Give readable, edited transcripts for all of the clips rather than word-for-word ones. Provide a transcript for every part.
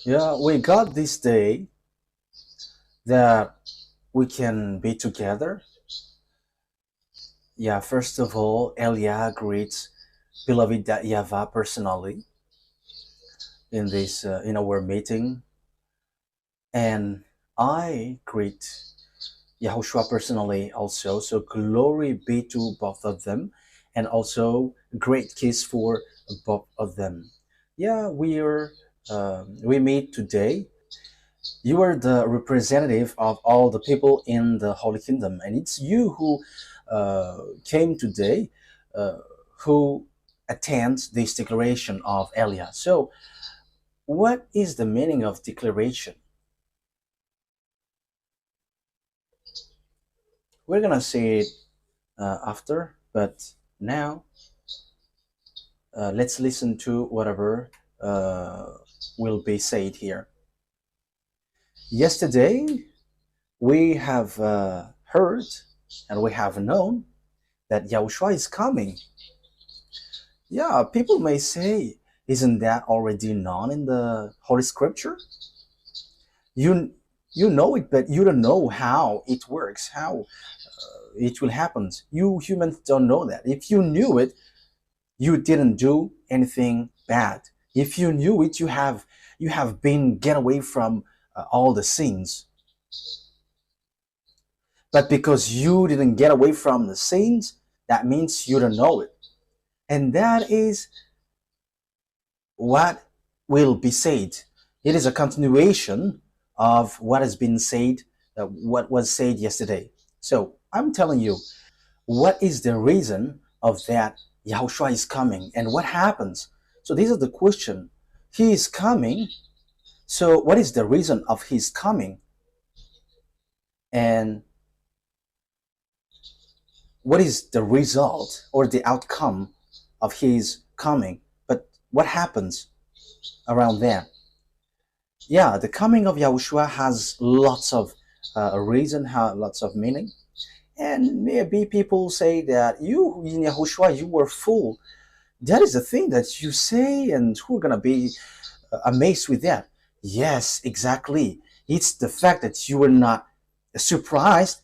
Yeah, we got this day that we can be together. Yeah, first of all, Elia greets beloved YAHVAH personally in our meeting, and I greet YAHOSHUAH personally also. So glory be to both of them, and also great kiss for both of them. Yeah, we meet today. You are the representative of all the people in the Holy Kingdom, and it's you who came today, uh, who attends this declaration of Elia. So, what is the meaning of declaration? We're gonna say it after, but now let's listen to whatever uh, will be said here. Yesterday, we have heard and we have known that Yahushua is coming. Yeah, people may say, isn't that already known in the Holy Scripture? You you know it, but you don't know how it works, how it will happen. You humans don't know that. If you knew it, you didn't do anything bad. If you knew it, you have been get away from all the sins. But because you didn't get away from the sins, that means you don't know it. And that is what will be said. It is a continuation of what has been said, what was said yesterday. So I'm telling you, what is the reason of that Yahushua is coming and what happens? So these are the question. He is coming. So what is the reason of his coming? And what is the result or the outcome of his coming? But what happens around there? Yeah, the coming of Yahushua has lots of reason, lots of meaning. And maybe people say that you, in Yahushua, you were full. That is the thing that you say, and who are going to be amazed with that? Yes, exactly. It's the fact that you were not surprised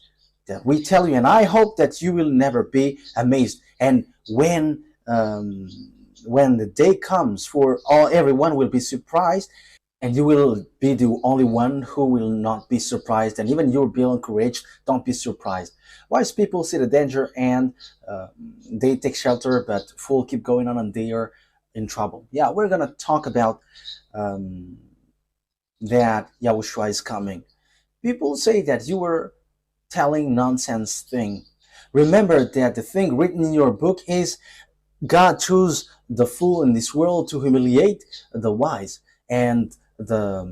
that we tell you, and I hope that you will never be amazed. And when the day comes for all everyone will be surprised, and you will be the only one who will not be surprised, and even you will be encouraged. Don't be surprised. Wise people see the danger and uh, they take shelter, but fool keep going on and they are in trouble. Yeah, we're gonna talk about um, that Yahushua is coming. People say that you were telling nonsense thing. Remember that the thing written in your book is God chose the fool in this world to humiliate the wise, and the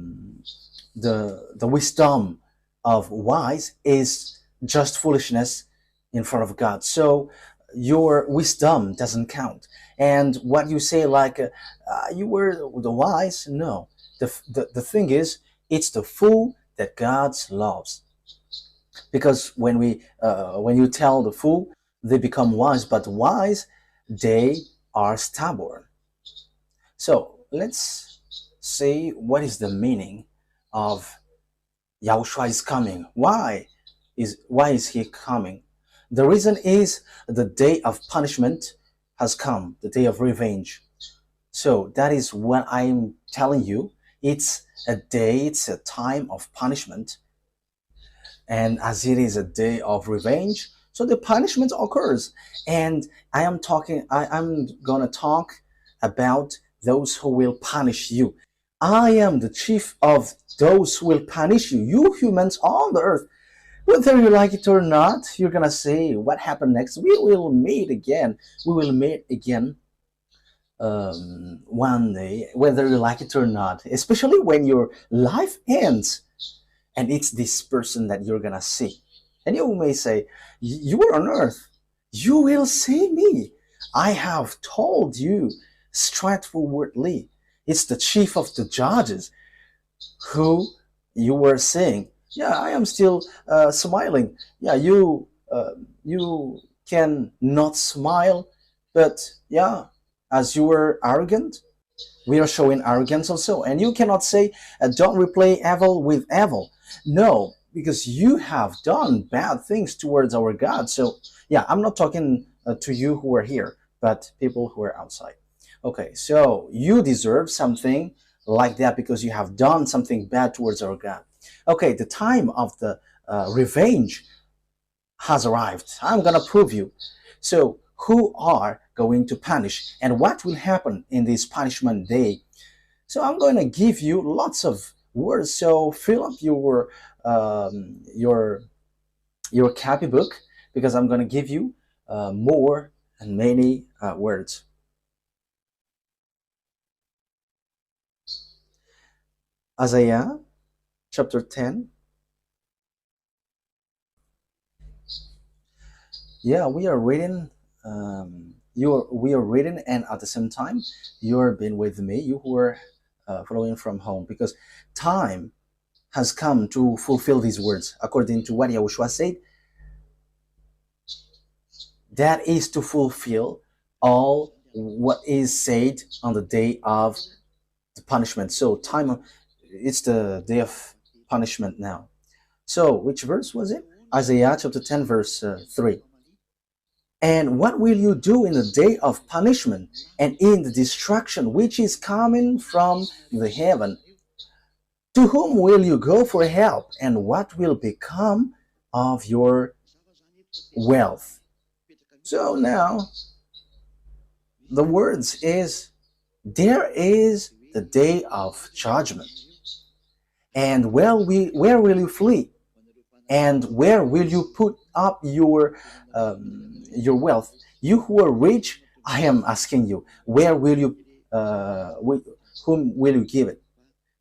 wisdom of wise is just foolishness in front of God. So your wisdom doesn't count. And what you say, like you were the wise, no. The thing is, it's the fool that God loves. Because when you tell the fool, they become wise, but wise, they are stubborn. So let's see what is the meaning of Yahushua is coming. Why is he coming? The reason is the day of punishment has come, the day of revenge. So that is what I'm telling you. It's a time of punishment, and as it is a day of revenge, so the punishment occurs. And I'm gonna talk about those who will punish you. I am the chief of those who will punish you, you humans on the earth. Whether you like it or not, you're gonna say what happened next. We will meet again. We will meet again one day, whether you like it or not, especially when your life ends and it's this person that you're gonna see. And you may say, you were on earth, you will see me. I have told you straightforwardly. It's the chief of the judges who you were saying, yeah, I am still smiling. Yeah, you can not smile, but yeah, as you were arrogant, We are showing arrogance also. And you cannot say, don't repay evil with evil. No, because you have done bad things towards our God. So, yeah, I'm not talking to you who are here, but people who are outside. Okay, so you deserve something like that because you have done something bad towards our God. Okay, the time of the revenge has arrived. I'm going to prove you. So, who are going to punish and what will happen in this punishment day? So, I'm going to give you lots of words. So, fill up um, your your copybook because I'm going to give you more and many words. Isaiah chapter 10. Yeah, we are reading. We are reading, and at the same time, you're being with me. You who are following from home, because time has come to fulfill these words, according to what Yahushua said. That is to fulfill all what is said on the day of the punishment. So it's the day of punishment now. So which verse was it? Isaiah chapter 10, verse 3. And what will you do in the day of punishment and in the destruction which is coming from the heaven? To whom will you go for help, and what will become of your wealth? So now the words is, there is the day of judgment. And where will you flee? And where will you put up your wealth? You who are rich, I am asking you, where will you, whom will you give it?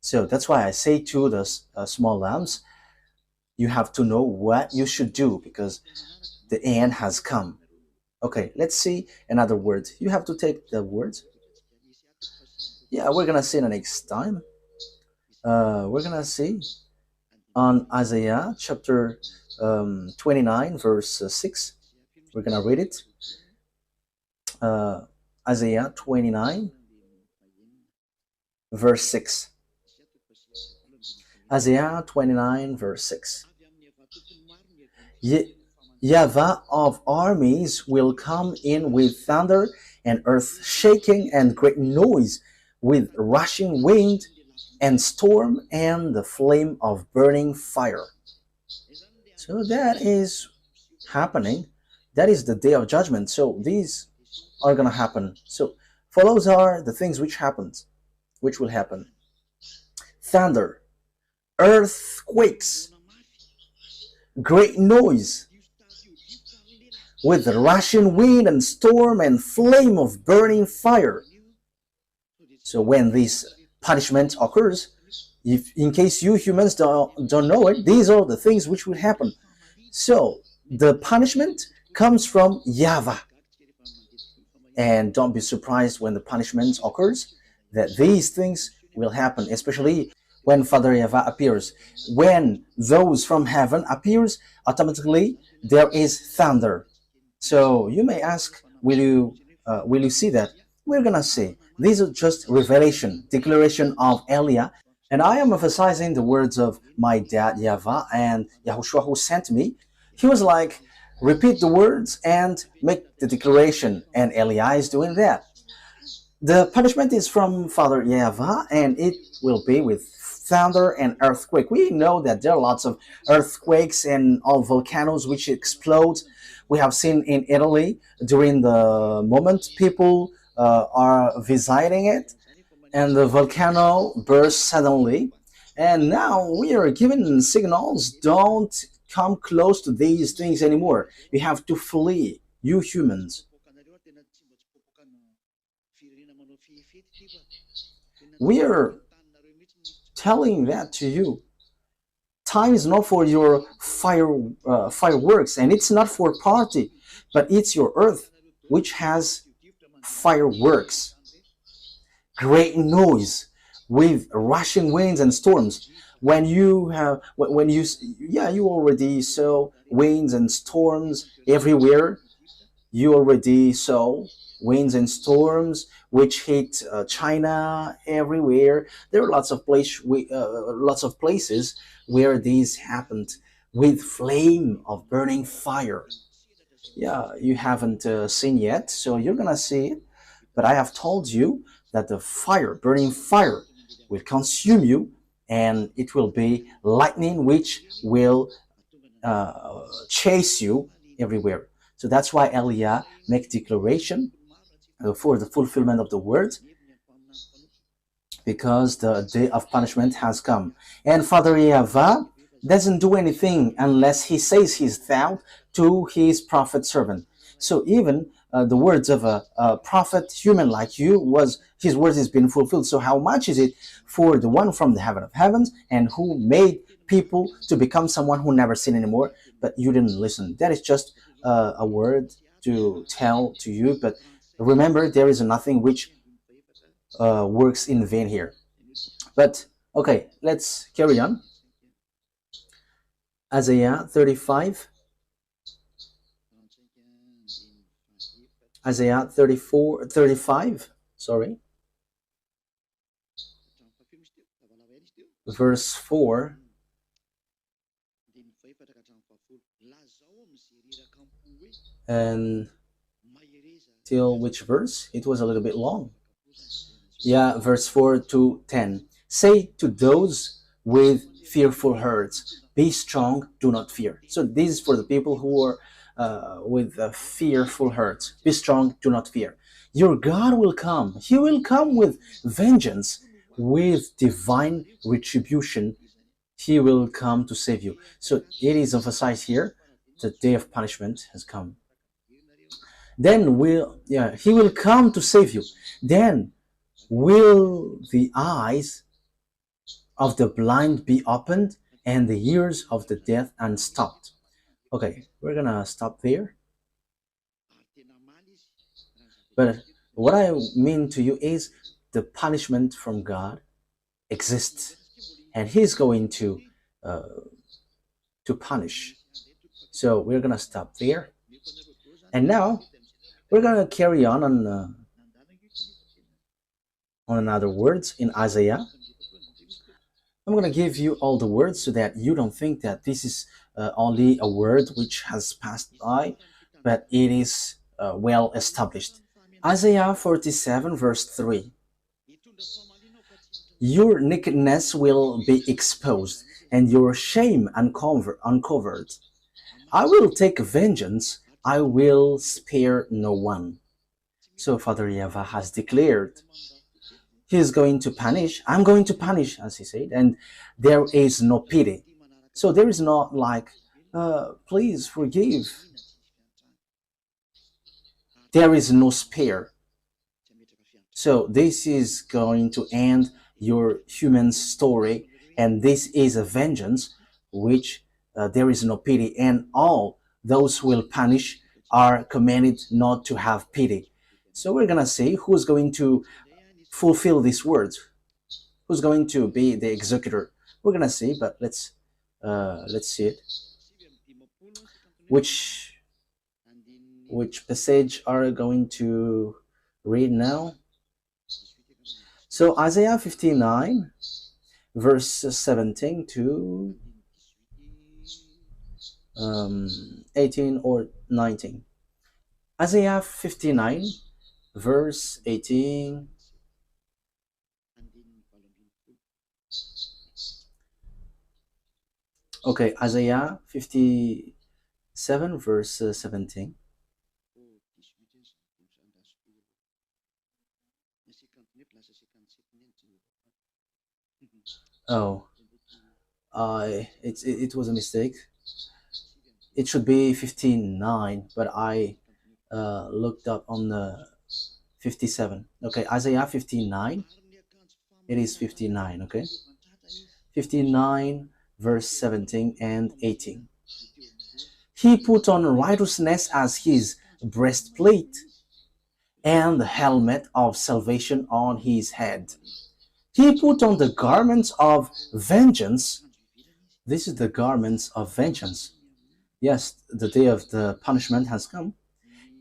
So that's why I say to the small lambs, you have to know what you should do because the end has come. Okay, let's see another word. You have to take the words. Yeah, we're gonna see the next time. We're gonna see on Isaiah chapter 29, verse 6. We're gonna read it. Isaiah 29, verse 6. Isaiah 29, verse 6. YAHVAH of armies will come in with thunder and earth shaking and great noise, with rushing wind and storm and the flame of burning fire. So that is happening. That is the day of judgment. So these are going to happen. So follows are the things which will happen. Thunder, earthquakes, great noise, with rushing wind and storm and flame of burning fire. So when this punishment occurs, if in case you humans don't know it, these are the things which will happen. So the punishment comes from YAHVAH. And don't be surprised when the punishment occurs that these things will happen, especially when Father YAHVAH appears. When those from heaven appears, automatically there is thunder. So you may ask, will you see that? We're gonna see. These are just revelation, declaration of Elia, and I am emphasizing the words of my dad YAHVAH and YAHOSHUAH who sent me. He was like, repeat the words and make the declaration, and Elia is doing that. The punishment is from Father YAHVAH, and it will be with thunder and earthquake. We know that there are lots of earthquakes and all volcanoes which explode. We have seen in Italy during the moment people are visiting it, and the volcano bursts suddenly. And now we are given signals, don't come close to these things anymore. You have to flee, you humans. We are telling that to you. Time is not for your fireworks, and it's not for party, but it's your earth which has fireworks, great noise with rushing winds and storms. You already saw winds and storms everywhere. You already saw winds and storms which hit China everywhere. There are lots of places where these happened with flame of burning fire. Yeah, you haven't seen yet, so you're gonna see it. But I have told you that the fire, burning fire, will consume you, and it will be lightning which will chase you everywhere. So that's why Elia make declaration for the fulfillment of the word, because the day of punishment has come. And Father YAHVAH doesn't do anything unless he says his thou to his prophet servant. So even the words of a prophet human like you, was his words has been fulfilled. So how much is it for the one from the heaven of heavens, and who made people to become someone who never sin anymore, but you didn't listen? That is just a word to tell to you, but remember, there is nothing which works in vain here. But okay, let's carry on. Isaiah 35, Isaiah 34, 35, sorry, verse 4 and till which verse? It was a little bit long. Yeah, verse 4 to 10. Say to those with fearful hearts, be strong, do not fear. So this is for the people who are with fearful hearts. Be strong, do not fear. Your God will come. He will come with vengeance, with divine retribution. He will come to save you. So it is emphasized here, the day of punishment has come. Then he will come to save you. Then will the eyes of the blind be opened, and the ears of the deaf unstopped. Okay, we're gonna stop there. But what I mean to you is the punishment from God exists, and He's going to punish. So we're gonna stop there, and now we're gonna carry on another words in Isaiah. I'm going to give you all the words so that you don't think that this is only a word which has passed by, but it is well established. Isaiah 47 verse 3. Your nakedness will be exposed, and your shame uncovered. I will take vengeance, I will spare no one. So Father YAHVAH has declared, He is going to punish, I'm going to punish, as he said, and there is no pity. So there is not like, please forgive. There is no spare. So this is going to end your human story, and this is a vengeance which there is no pity, and all those who will punish are commanded not to have pity. So we're gonna see who's going to fulfill these words, who's going to be the executor. We're gonna see, but let's see it. Which passage are going to read now? So Isaiah 59 verse 17 to 18 or 19. Isaiah 59 verse 18 Okay, Isaiah 57 verse 17. Oh, it was a mistake. It should be 59, but I looked up on the 57. Okay, Isaiah 59. It is 59, okay? 59 verse 17 and 18. He put on righteousness as his breastplate, and the helmet of salvation on his head. He put on the garments of vengeance. This is the garments of vengeance. Yes, the day of the punishment has come.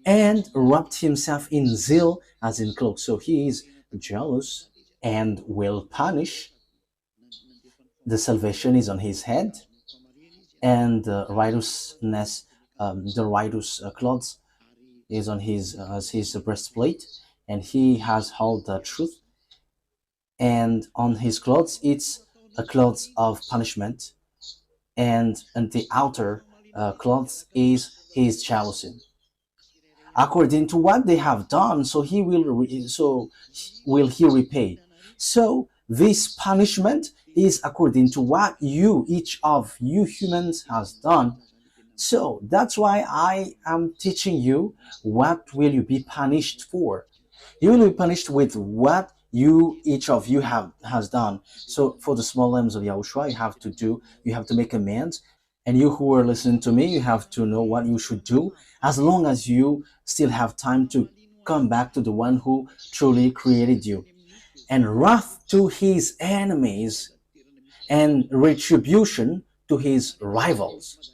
and wrapped himself in zeal as in cloak. So he is jealous and will punish. The salvation is on his head, and the righteousness, the righteous clothes is on his as his breastplate, and he has held the truth. And on his clothes, it's a clothes of punishment, and the outer clothes is his jealousy according to what they have done, so will he repay. So this punishment is according to what you, each of you humans, has done. So that's why I am teaching you what will you be punished for. You will be punished with what you, each of you, have has done. So for the small lambs of Yahushua, you have to make amends. And you who are listening to me, you have to know what you should do, as long as you still have time to come back to the one who truly created you. And wrath to his enemies, and retribution to his rivals.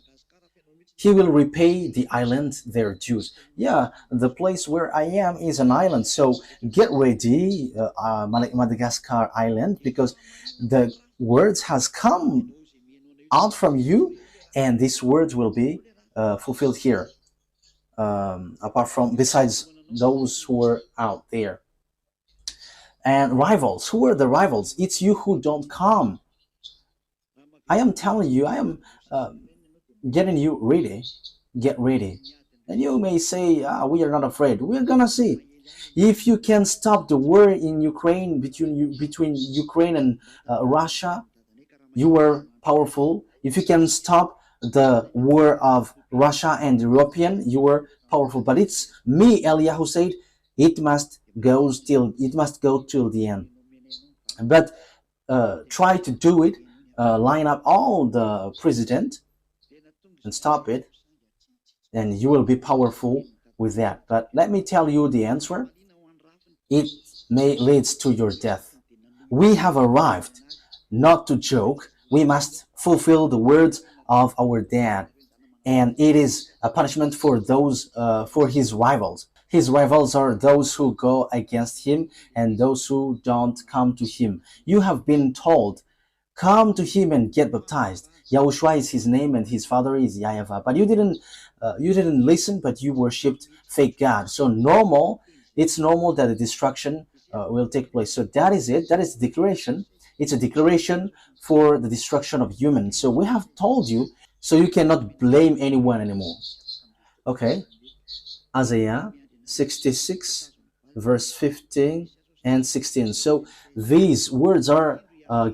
He will repay the island their dues. Yeah, the place where I am is an island, so get ready, Madagascar island, because the words has come out from you, and these words will be fulfilled here. Apart from, besides those who are out there. And rivals, who are the rivals? It's you who don't come. I am telling you, I am getting you ready. Get ready. And you may say, we are not afraid. We're gonna see. If you can stop the war in Ukraine, between Ukraine and Russia, you are powerful. If you can stop the war of Russia and European, you are powerful. But it's me, Eliyahu said, it must go till the end. But try to do it. Line up all the president and stop it, and you will be powerful with that. But let me tell you the answer. It may leads to your death. We have arrived, not to joke. We must fulfill the words of our dad, and it is a punishment for those for his rivals. His rivals are those who go against him and those who don't come to him. You have been told, come to him and get baptized. Yahushua is his name and his father is YAHVAH. But you didn't listen, but you worshipped fake God. So it's normal that a destruction will take place. So that is it. That is the declaration. It's a declaration for the destruction of humans. So we have told you, so you cannot blame anyone anymore. Okay, Isaiah 66, verse 15 and 16. So these words are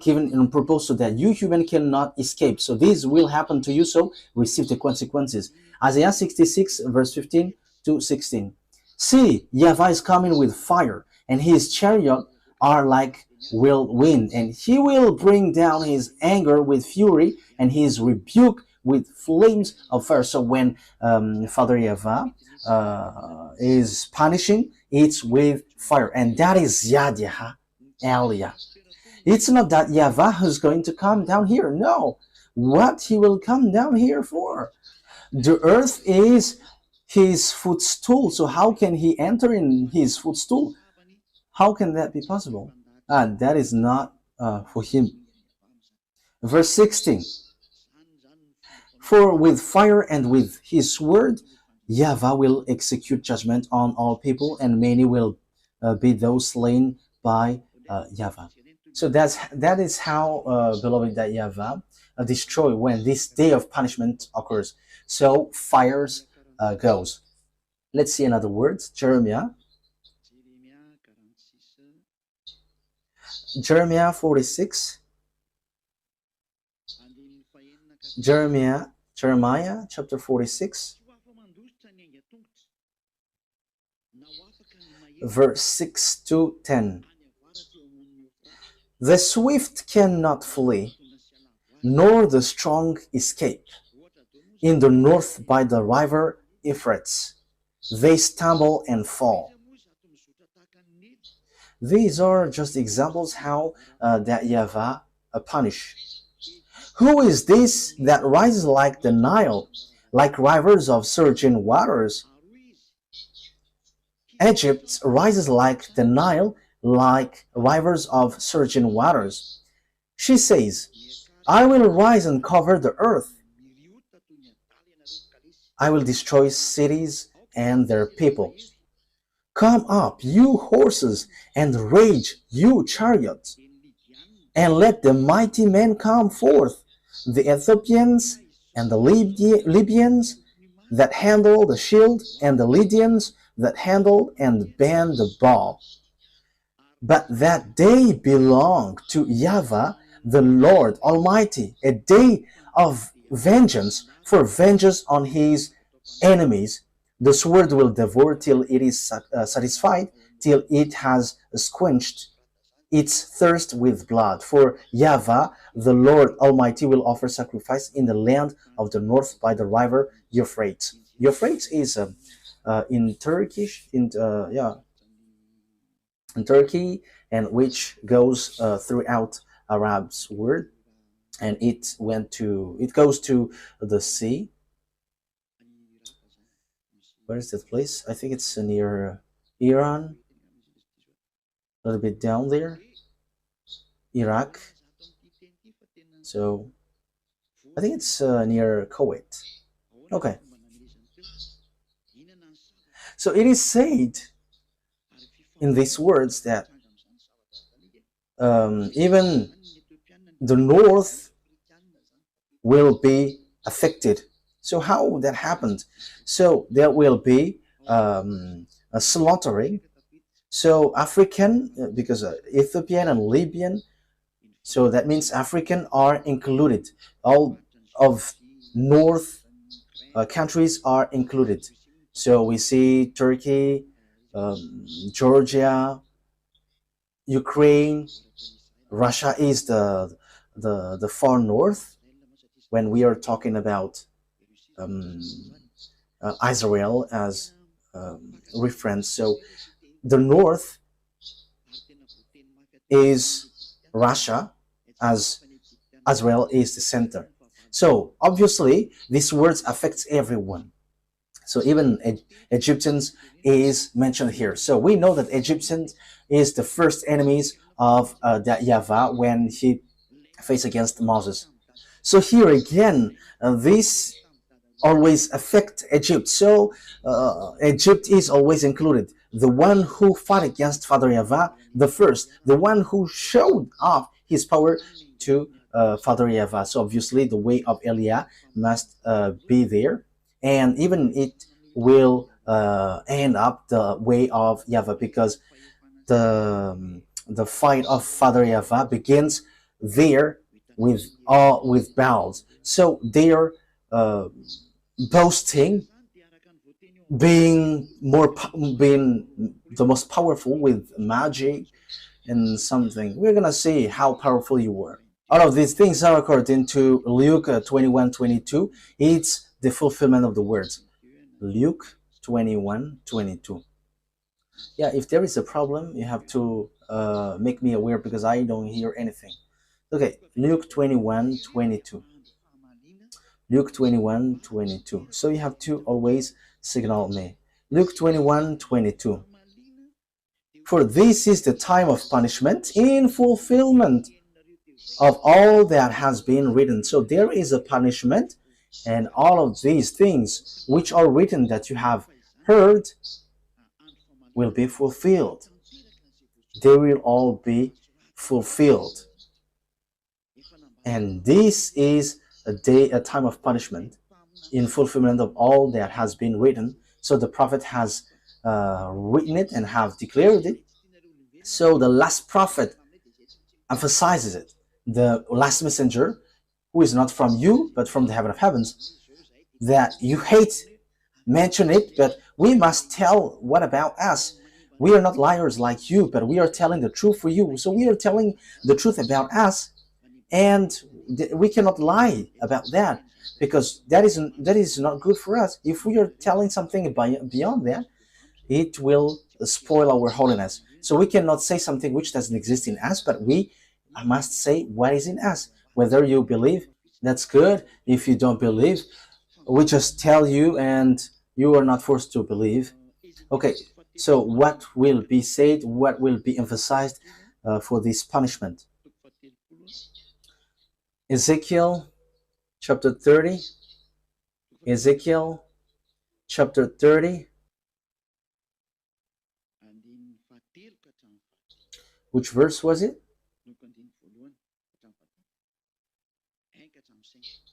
given in purpose so that you human cannot escape. So this will happen to you, so receive the consequences. Isaiah 66, verse 15 to 16. See, YAHVAH is coming with fire, and his chariot are like whirlwind, and he will bring down his anger with fury, and his rebuke with flames of fire. So when Father YAHVAH is punishing, it's with fire, and that is Yah Elia. It's not that YAHVAH is going to come down here. No. What he will come down here for? The earth is his footstool. So how can he enter in his footstool? How can that be possible? That is not for him. Verse 16. For with fire and with his word, YAHVAH will execute judgment on all people, and many will be those slain by YAHVAH. So that is how, beloved, that YAHVAH destroy when this day of punishment occurs. So fires goes. Let's see another word. Jeremiah 46. Jeremiah chapter 46, verse 6 to 10. The swift cannot flee, nor the strong escape. In the north by the river Euphrates, they stumble and fall. These are just examples how that YAHVAH punish. Who is this that rises like the Nile, like rivers of surging waters? Egypt rises like the Nile, like rivers of surging waters. She says, I will rise and cover the earth. I will destroy cities and their people. Come up, you horses, and rage, you chariots, and let the mighty men come forth, the Ethiopians and the Libyans that handle the shield, and the Lydians that handle and bend the bow. But that day belonged to YAHVAH, the Lord Almighty, a day of vengeance, for vengeance on his enemies. The sword will devour till it is satisfied, till it has quenched its thirst with blood. For YAHVAH, the Lord Almighty, will offer sacrifice in the land of the north by the river Euphrates. Euphrates is in Turkish, in Turkey, and which goes throughout Arab's word, and it goes to the sea. Where is that place? I think it's near Iran, a little bit down there, Iraq. So I think it's near Kuwait. Okay. So it is said in these words that even the north will be affected. So how that happened? So there will be a slaughtering. So African, because Ethiopian and Libyan, so that means African are included. All of north countries are included. So we see Turkey, Georgia, Ukraine, Russia is the far north when we are talking about um, Israel as reference. So the north is Russia, as Israel is the center. So obviously these words affects everyone. So even Egyptians is mentioned here. So we know that Egyptians is the first enemies of that YAHVAH when he faced against Moses. So here again, this always affect Egypt. So Egypt is always included. The one who fought against Father YAHVAH, the first, the one who showed off his power to Father YAHVAH. So obviously the way of Eliah must be there, and even it will end up the way of YAHVAH, because the fight of Father YAHVAH begins there with Baals. So they are boasting being the most powerful with magic and something. We're gonna see how powerful you were. All of these things are according to Luke 21:22. It's the fulfillment of the words. Luke 21:22. Yeah, if there is a problem, you have to make me aware, because I don't hear anything. Okay, Luke 21:22. Luke 21:22. So you have to always signal me. Luke 21:22. For this is the time of punishment in fulfillment of all that has been written. So there is a punishment, and all of these things which are written that you have heard will be fulfilled. They will all be fulfilled. And this is a time of punishment in fulfillment of all that has been written. So the prophet has written it and have declared it. So the last prophet emphasizes it. The last messenger, who is not from you, but from the heaven of heavens, that you hate, mention it, but we must tell what about us. We are not liars like you, but we are telling the truth for you. So we are telling the truth about us, and we cannot lie about that, because that is not good for us. If we are telling something beyond that, it will spoil our holiness. So we cannot say something which doesn't exist in us, but we must say what is in us. Whether you believe, that's good. If you don't believe, we just tell you, and you are not forced to believe. Okay, So what will be said, what will be emphasized for this punishment? Ezekiel chapter 30. Ezekiel chapter 30. Which verse was it?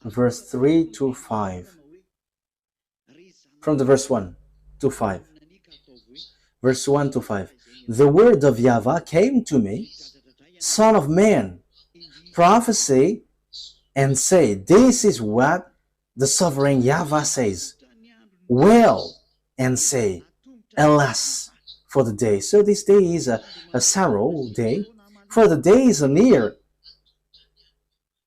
Verse 3 to 5. From the verse 1 to 5. Verse 1 to 5. The word of YAHVAH came to me, Son of man, prophesy and say, this is what the sovereign YAHVAH says. Well, and say, alas, for the day. So this day is a sorrow day, for the day is near.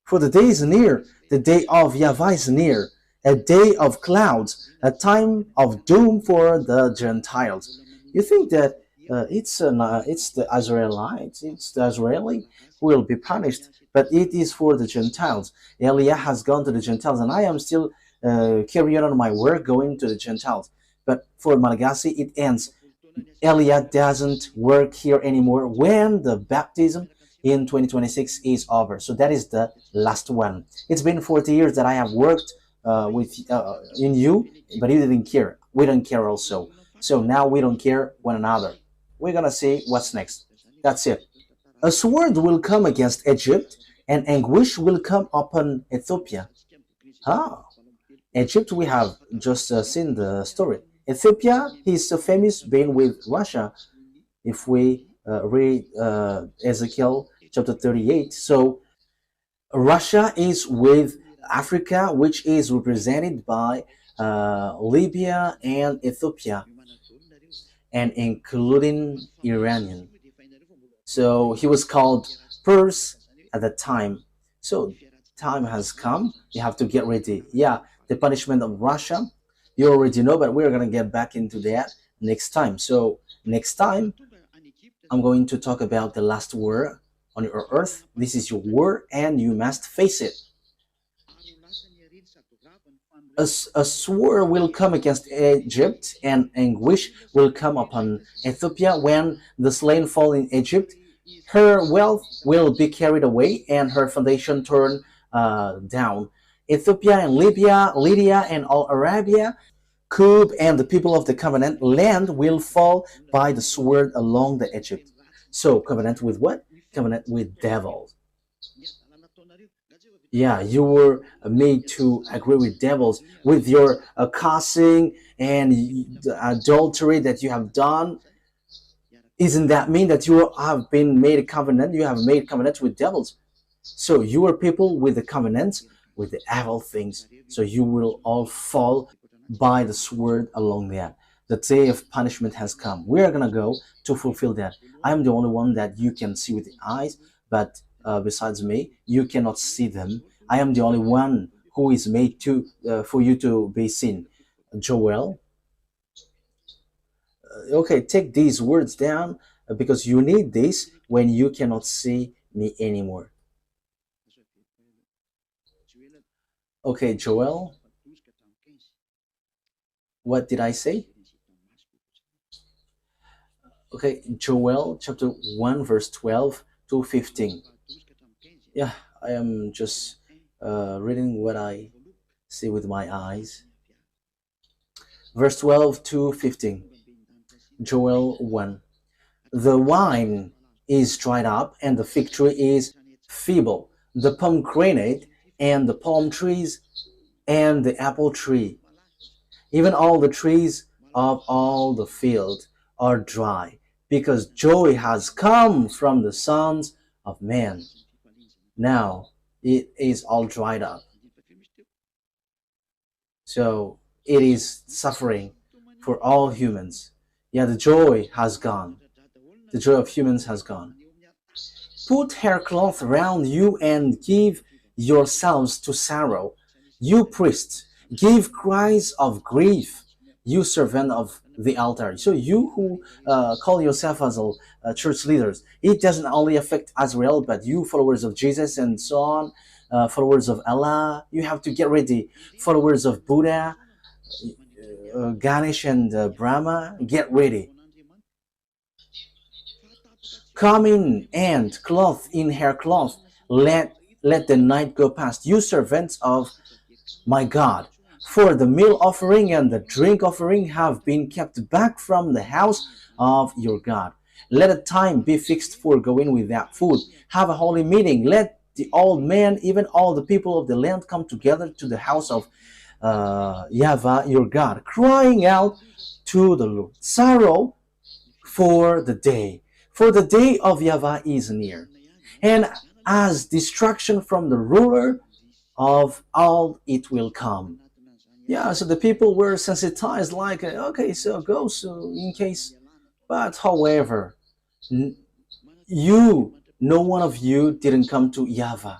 For the day is near. The day of YAHVAH is near. A day of clouds, a time of doom for the Gentiles. You think that it's the Israelites, it's the Israeli who will be punished, but it is for the Gentiles. Eliah has gone to the Gentiles, and I am still carrying on my work going to the Gentiles. But for Malagasy, it ends. Eliah doesn't work here anymore when the baptism in 2026 is over. So that is the last one. It's been 40 years that I have worked in you, but you didn't care. We don't care also. So now we don't care one another. We're gonna see what's next. That's it. A sword will come against Egypt, and anguish will come upon Ethiopia. Ah, Egypt, we have just seen the story. Ethiopia, he's so famous being with Russia. If we read Ezekiel chapter 38, so Russia is with Africa, which is represented by Libya and Ethiopia, and including Iranian. So he was called Purse at the time. So time has come. You have to get ready. Yeah, the punishment of Russia, you already know, but we're going to get back into that next time. So next time, I'm going to talk about the last war on your earth. This is your war, and you must face it. A sword will come against Egypt, and anguish will come upon Ethiopia when the slain fall in Egypt. Her wealth will be carried away, and her foundation torn down. Ethiopia and Libya, Lydia and all Arabia, Cub and the people of the covenant land will fall by the sword along the Egypt. So covenant with what? Covenant with devils. Yeah, you were made to agree with devils with your cussing and the adultery that you have done. Isn't that mean that you have been made a covenant? You have made covenants with devils. So you are people with the covenants, with the evil things. So you will all fall by the sword along there. The day of punishment has come. We are going to go to fulfill that. I am the only one that you can see with the eyes, but besides me, you cannot see them. I am the only one who is made to for you to be seen. Joel, okay, take these words down because you need this when you cannot see me anymore. Okay, Joel, what did I say? Okay, Joel chapter 1 verse 12 to 15. Yeah, I am just reading what I see with my eyes. Verse 12 to 15. Joel 1. The wine is dried up, and the fig tree is feeble. The pomegranate and the palm trees and the apple tree, even all the trees of all the field are dry, because joy has come from the sons of men. Now it is all dried up. So it is suffering for all humans. Yeah, the joy has gone. The joy of humans has gone. Put haircloth around you and give yourselves to sorrow. You priests, give cries of grief. You servant of the altar. So you who call yourself as church leaders, it doesn't only affect Israel, but you followers of Jesus and so on, followers of Allah, you have to get ready. Followers of Buddha, Ganesh and Brahma, get ready. Come in and clothe in haircloth. Let the night go past, you servants of my God. For the meal offering and the drink offering have been kept back from the house of your God. Let a time be fixed for going without food. Have a holy meeting. Let the old men, even all the people of the land, come together to the house of YAHVAH your God, crying out to the Lord. Sorrow for the day of YAHVAH is near, and as destruction from the ruler of all it will come. Yeah, so the people were sensitized, like, okay, so go, so in case. But however, no one of you didn't come to YAHVAH.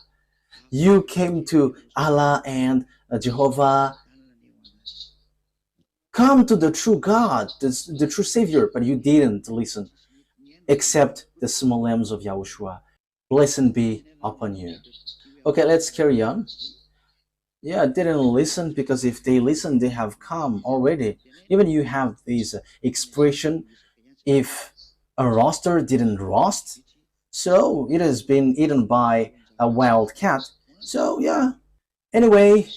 You came to Allah and Jehovah. Come to the true God, the true Savior, but you didn't listen, except the small lambs of YAHOSHUAH. Blessed be upon you. Okay, let's carry on. Yeah, didn't listen, because if they listen, they have come already. Even you have this expression, if a rooster didn't roast, so it has been eaten by a wild cat. So yeah, anyway,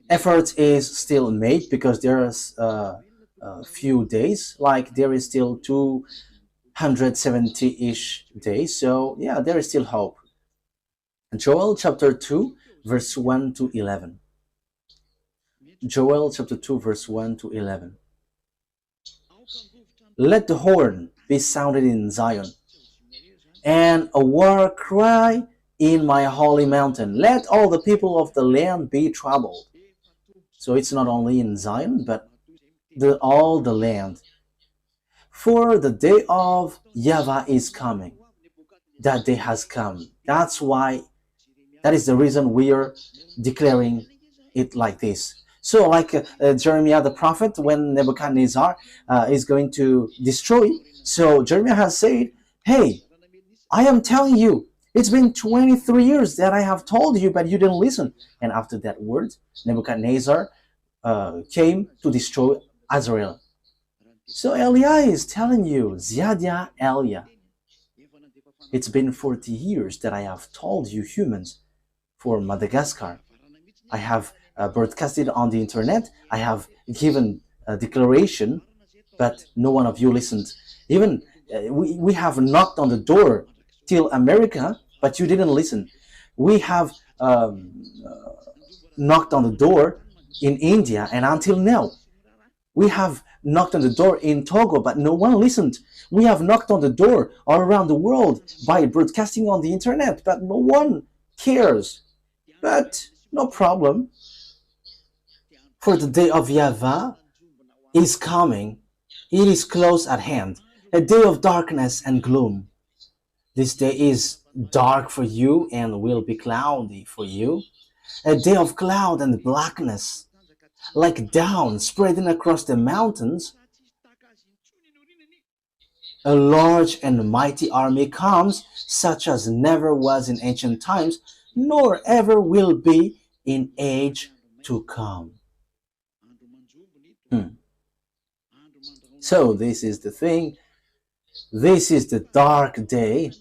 effort is still made, because there's a few days, like there is still 270-ish days, so yeah, there is still hope. Joel chapter 2 verse 1 to 11. Joel chapter 2 verse 1 to 11. Let the horn be sounded in Zion, and a war cry in my holy mountain. Let all the people of the land be troubled. So it's not only in Zion, but all the land. For the day of YAHVAH is coming. That day has come. That is the reason we are declaring it like this. So like Jeremiah the prophet, when Nebuchadnezzar is going to destroy, so Jeremiah has said, hey, I am telling you, it's been 23 years that I have told you, but you didn't listen. And after that word, Nebuchadnezzar came to destroy Israel. So Elia is telling you, Ziadia Elia, it's been 40 years that I have told you humans for Madagascar. I have broadcasted on the internet. I have given a declaration, but no one of you listened. Even we have knocked on the door till America, but you didn't listen. We have knocked on the door in India, and until now, we have knocked on the door in Togo, but no one listened. We have knocked on the door all around the world by broadcasting on the internet, but no one cares. But no problem. For the day of YAHVAH is coming. It is close at hand, a day of darkness and gloom. This day is dark for you and will be cloudy for you, a day of cloud and blackness, like down spreading across the mountains. A large and mighty army comes, such as never was in ancient times, nor ever will be in age to come. So this is the thing. This is the dark day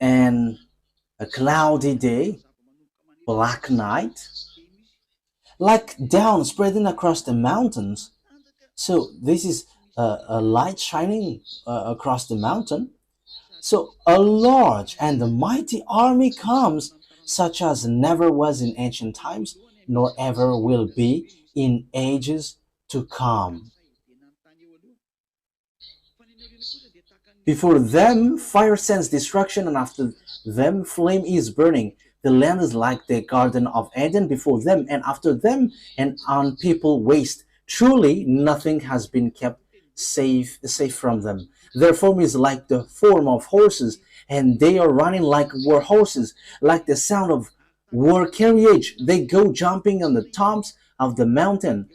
and a cloudy day, black night, like down spreading across the mountains. So this is a light shining across the mountain. So a large and a mighty army comes, such as never was in ancient times, nor ever will be in ages to come. Before them fire sends destruction, and after them flame is burning. The land is like the Garden of Eden before them, and after them an unpeopled waste. Truly nothing has been kept safe from them. Their form is like the form of horses, and they are running like war horses, like the sound of war carriage. They go jumping on the tops of the mountain,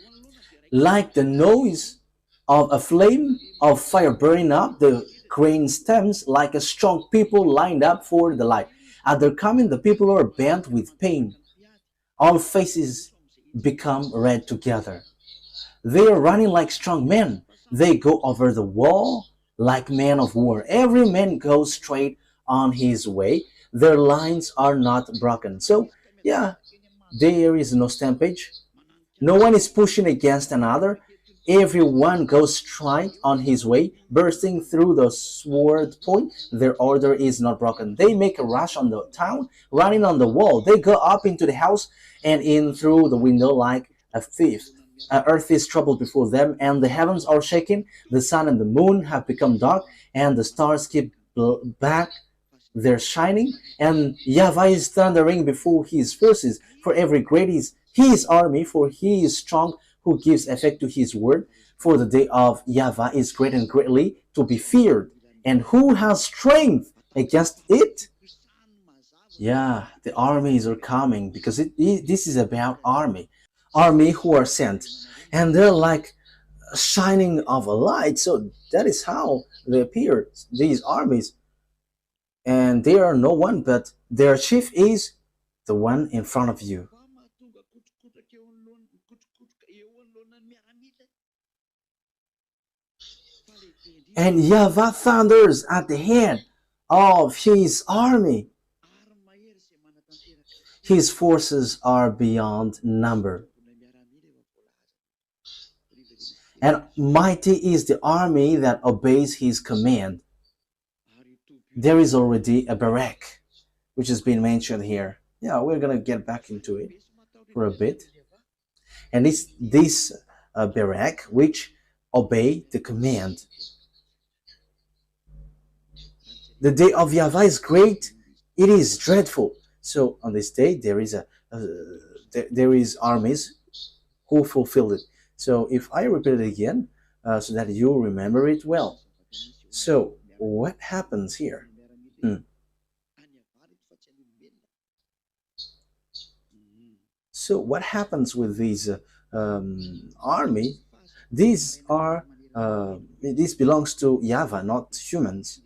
like the noise of a flame of fire burning up the grain stems, like a strong people lined up for the light. At their coming, the people are bent with pain. All faces become red together. They are running like strong men. They go over the wall like men of war. Every man goes straight on his way. Their lines are not broken. So, yeah, there is no stampage. No one is pushing against another. Everyone goes straight on his way, bursting through the sword point. Their order is not broken. They make a rush on the town, running on the wall. They go up into the house and in through the window like a thief. Earth is troubled before them, and the heavens are shaken. The sun and the moon have become dark, and the stars keep back their shining. And YAHVAH is thundering before his forces. For every great is his army, for he is strong who gives effect to his word. For the day of YAHVAH is great and greatly to be feared. And who has strength against it? Yeah, the armies are coming because this is about army who are sent, and they're like shining of a light. So that is how they appear, these armies, and they are no one but their chief is the one in front of you. And YAHVAH thunders at the head of his army. His forces are beyond number. And mighty is the army that obeys his command. There is already a barrack, which has been mentioned here. Yeah, we're going to get back into it for a bit. And it's this barrack which obey the command. The day of YAHVAH is great, it is dreadful. So on this day there is there is armies who fulfilled it. So if I repeat it again, so that you remember it well. So what happens here? So what happens with these army? These are this belongs to YAHVAH, not humans.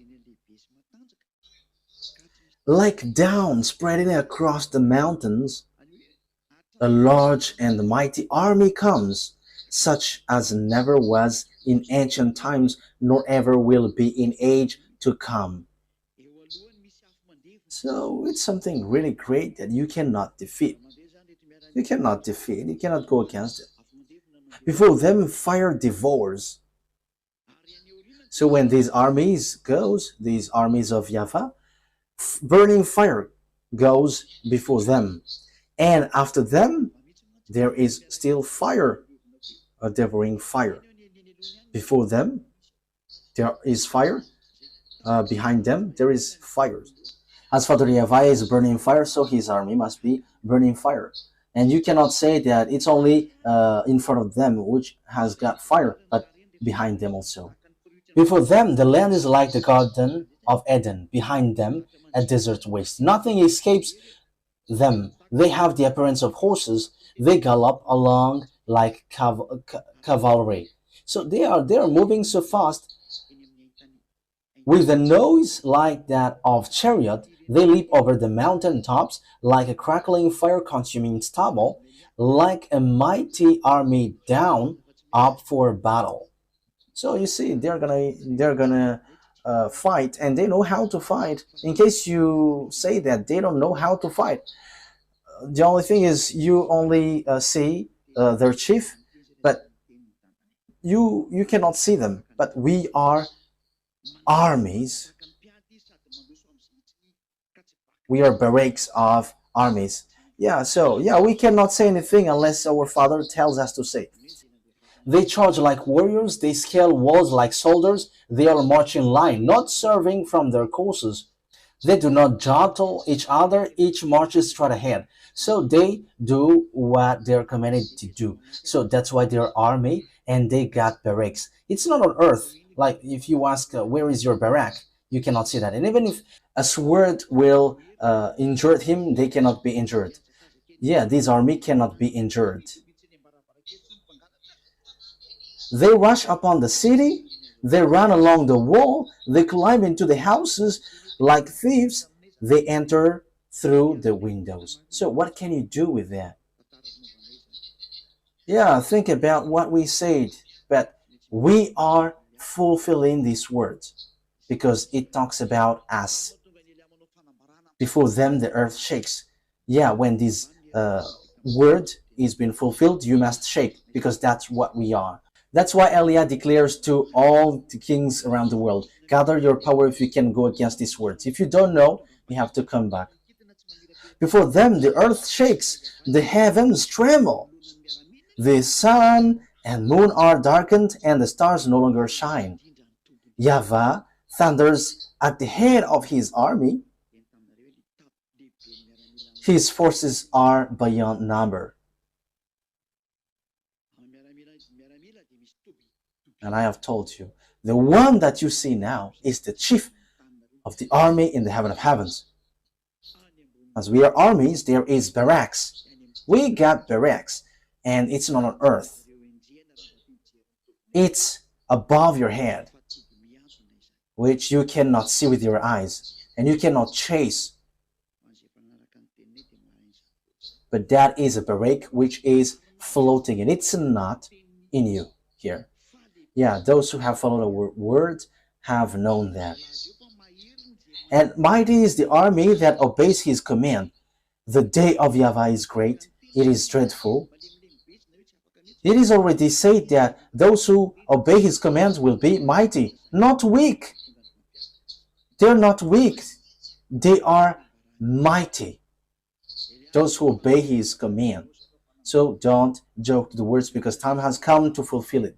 Like down spreading across the mountains, a large and mighty army comes, such as never was in ancient times, nor ever will be in age to come. So it's something really great that you cannot defeat. You cannot defeat, you cannot go against it. Before them, fire devours. So when these armies goes, these armies of YAHVAH, burning fire goes before them, and after them there is still fire, a devouring fire. Before them there is fire, behind them there is fire. As Father YAHVAH is burning fire, so his army must be burning fire. And you cannot say that it's only in front of them which has got fire, but behind them also. Before them, the land is like the Garden of Eden. Behind them, a desert waste. Nothing escapes them. They have the appearance of horses. They gallop along like cavalry. So they are moving so fast with a noise like that of chariot. They leap over the mountain tops like a crackling fire-consuming stubble, like a mighty army down up for battle. So you see, they're gonna fight, and they know how to fight. In case you say that they don't know how to fight, the only thing is you only see their chief, but you cannot see them. But we are armies. We are barracks of armies. Yeah, so yeah, we cannot say anything unless our Father tells us to say. They charge like warriors, they scale walls like soldiers, they all march in line, not serving from their courses. They do not jostle each other, each marches straight ahead. So they do what they're commanded to do. So that's why they're army and they got barracks. It's not on earth. Like if you ask, where is your barrack? You cannot see that. And even if a sword will injure him, they cannot be injured. Yeah, this army cannot be injured. They rush upon the city, they run along the wall, they climb into the houses like thieves, they enter through the windows. So what can you do with that? Yeah, think about what we said, but we are fulfilling these words because it talks about us. Before them, the earth shakes. Yeah, when this word is being fulfilled, you must shake because that's what we are. That's why Eliah declares to all the kings around the world, gather your power if you can go against these words. If you don't know, you have to come back. Before them, the earth shakes, the heavens tremble. The sun and moon are darkened, and the stars no longer shine. YAHVAH thunders at the head of his army. His forces are beyond number. And I have told you, the one that you see now is the chief of the army in the heaven of heavens. As we are armies, there is barracks. We got barracks, and it's not on earth. It's above your head, which you cannot see with your eyes, and you cannot chase. But that is a barrack which is floating, and it's not in you here. Yeah, those who have followed our word have known that. And mighty is the army that obeys his command. The day of YAHVAH is great, it is dreadful. It is already said that those who obey his commands will be mighty, not weak. They're not weak, they are mighty. Those who obey his command. So don't joke the words because time has come to fulfill it.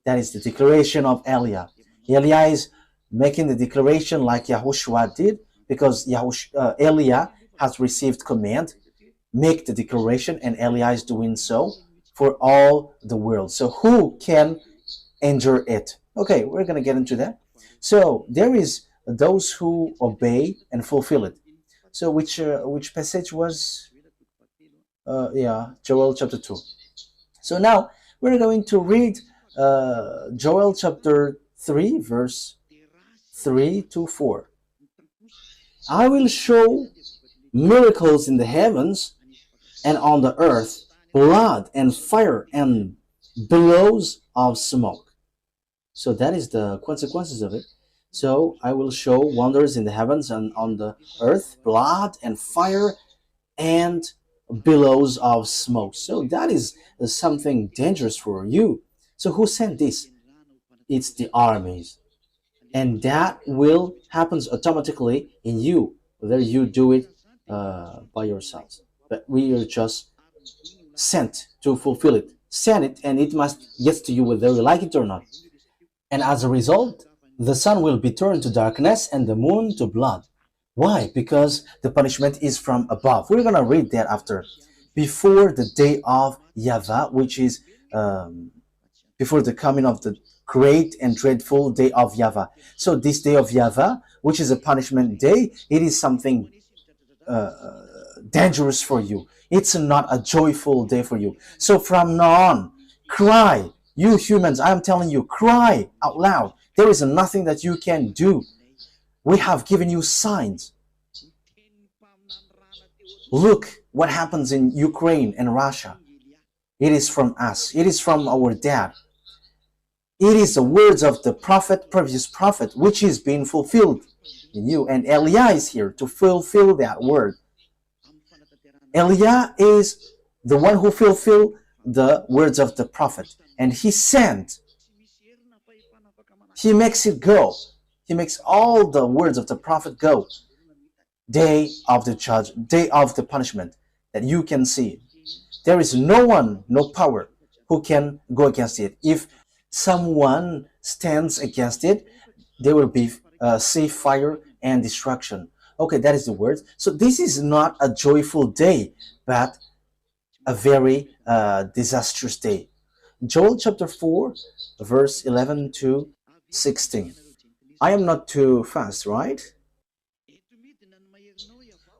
That is the declaration of Eliah. Eliah is making the declaration like YAHOSHUAH did because Eliah has received command, make the declaration, and Eliah is doing so for all the world. So who can endure it? Okay, we're going to get into that. So there is those who obey and fulfill it. So which passage was? Joel chapter 2. So now we're going to read Joel chapter 3, verse 3 to 4. I will show miracles in the heavens and on the earth, blood and fire and billows of smoke. So that is the consequences of it. So I will show wonders in the heavens and on the earth, blood and fire and billows of smoke. So that is something dangerous for you. So who sent this? It's the armies. And that will happen automatically in you, whether you do it by yourselves. But we are just sent to fulfill it. Send it, and it must get to you whether you like it or not. And as a result, the sun will be turned to darkness and the moon to blood. Why? Because the punishment is from above. We're going to read that after. Before the day of YAHVAH, which is before the coming of the great and dreadful day of YAHVAH. So this day of YAHVAH, which is a punishment day, it is something dangerous for you. It's not a joyful day for you. So from now on, cry. You humans, I am telling you, cry out loud. There is nothing that you can do. We have given you signs. Look what happens in Ukraine and Russia. It is from us. It is from our dad. It is the words of the prophet, previous prophet, which is being fulfilled in you. And Eliah is here to fulfill that word. Eliah is the one who fulfilled the words of the prophet. And he sent. He makes it go. He makes all the words of the prophet go. Day of the judge, day of the punishment, that you can see. There is no one, no power who can go against it. If someone stands against it, there will be sea, fire, and destruction. Okay, that is the word. So this is not a joyful day, but a very disastrous day. Joel chapter 4, verse 11 to 16. I am not too fast, right?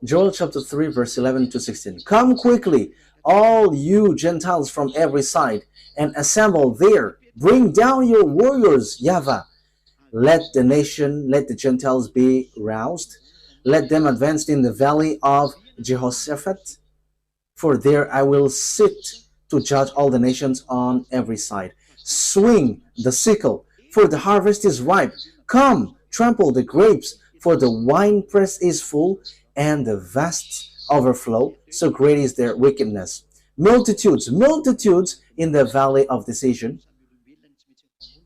Joel chapter 3, verse 11 to 16. Come quickly, all you Gentiles from every side, and assemble there. Bring down your warriors, YAHVAH. Let the nation, let the Gentiles be roused. Let them advance in the valley of Jehoshaphat. For there I will sit to judge all the nations on every side. Swing the sickle, for the harvest is ripe. Come, trample the grapes, for the winepress is full, and the vast overflow, so great is their wickedness. Multitudes, multitudes in the valley of decision,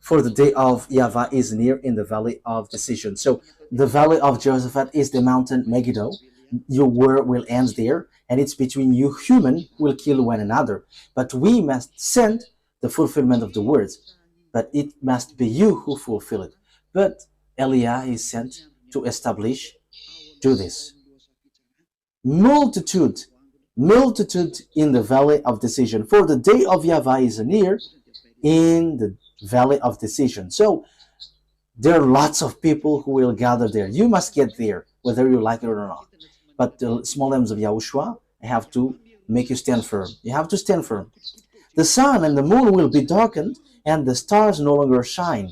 for the day of YAHVAH is near in the valley of decision. So the valley of Jehoshaphat is the mountain Megiddo. Your war will end there, and it's between you human who will kill one another. But we must send the fulfillment of the words. But it must be you who fulfill it. But Eliah is sent to establish, do this. Multitude, multitude in the valley of decision. For the day of YAHVAH is near in the valley of decision. So there are lots of people who will gather there. You must get there, whether you like it or not. But the small arms of Yahushua have to make you stand firm. You have to stand firm. The sun and the moon will be darkened, and the stars no longer shine.